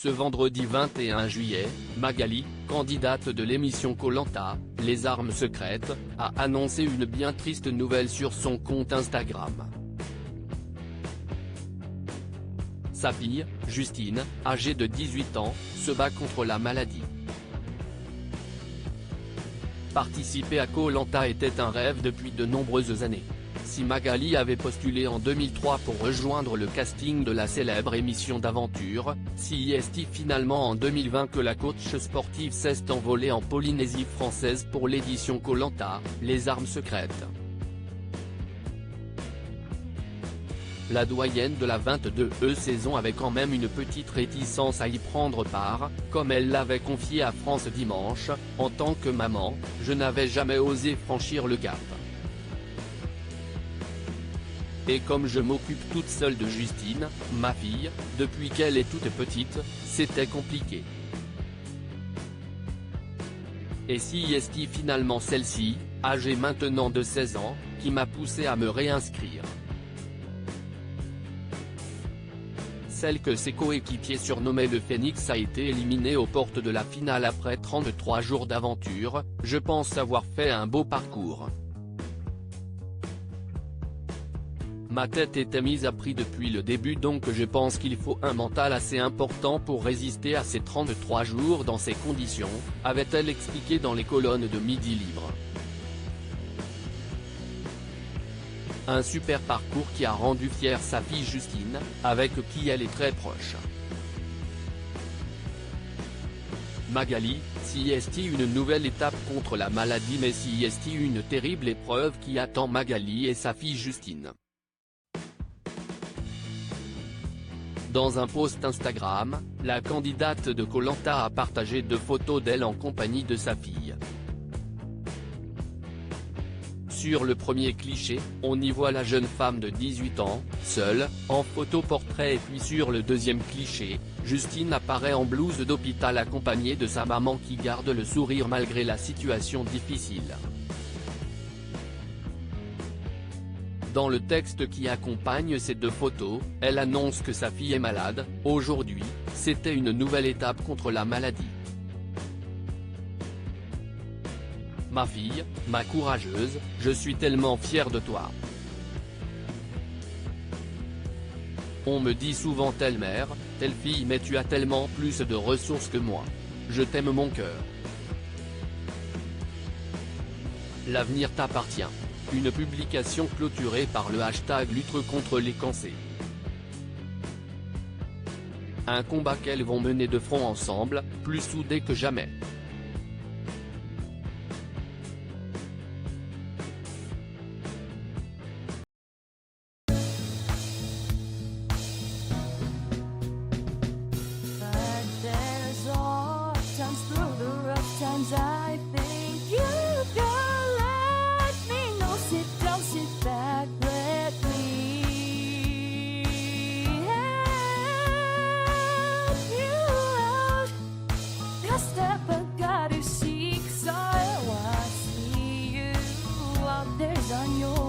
Ce vendredi 21 juillet, Magali, candidate de l'émission Koh Lanta, Les Armes Secrètes, a annoncé une bien triste nouvelle sur son compte Instagram. Sa fille, Justine, âgée de 18 ans, se bat contre la maladie. Participer à Koh Lanta était un rêve depuis de nombreuses années. Si Magali avait postulé en 2003 pour rejoindre le casting de la célèbre émission d'aventure, si est finalement en 2020 que la coach sportive s'est envolée en Polynésie française pour l'édition Koh Lanta, Les Armes Secrètes. La doyenne de la 22e saison avait quand même une petite réticence à y prendre part, comme elle l'avait confié à France Dimanche, « En tant que maman, je n'avais jamais osé franchir le cap. Et comme je m'occupe toute seule de Justine, ma fille, depuis qu'elle est toute petite, c'était compliqué. Et si est finalement celle-ci, âgée maintenant de 16 ans, qui m'a poussé à me réinscrire. Celle que ses coéquipiers surnommaient le Phénix a été éliminée aux portes de la finale après 33 jours d'aventure, je pense avoir fait un beau parcours. Ma tête était mise à prix depuis le début donc je pense qu'il faut un mental assez important pour résister à ces 33 jours dans ces conditions, avait-elle expliqué dans les colonnes de Midi Libre. Un super parcours qui a rendu fière sa fille Justine, avec qui elle est très proche. Magali, si est une nouvelle étape contre la maladie mais si est une terrible épreuve qui attend Magali et sa fille Justine. Dans un post Instagram, la candidate de Koh Lanta a partagé 2 photos d'elle en compagnie de sa fille. Sur le premier cliché, on y voit la jeune femme de 18 ans, seule, en photo portrait et puis sur le deuxième cliché, Justine apparaît en blouse d'hôpital accompagnée de sa maman qui garde le sourire malgré la situation difficile. Dans le texte qui accompagne ces 2 photos, elle annonce que sa fille est malade. Aujourd'hui, c'était une nouvelle étape contre la maladie. Ma fille, ma courageuse, je suis tellement fière de toi. On me dit souvent telle mère, telle fille mais tu as tellement plus de ressources que moi. Je t'aime mon cœur. L'avenir t'appartient. Une publication clôturée par le hashtag lutte contre les cancers. Un combat qu'elles vont mener de front ensemble, plus soudées que jamais. On your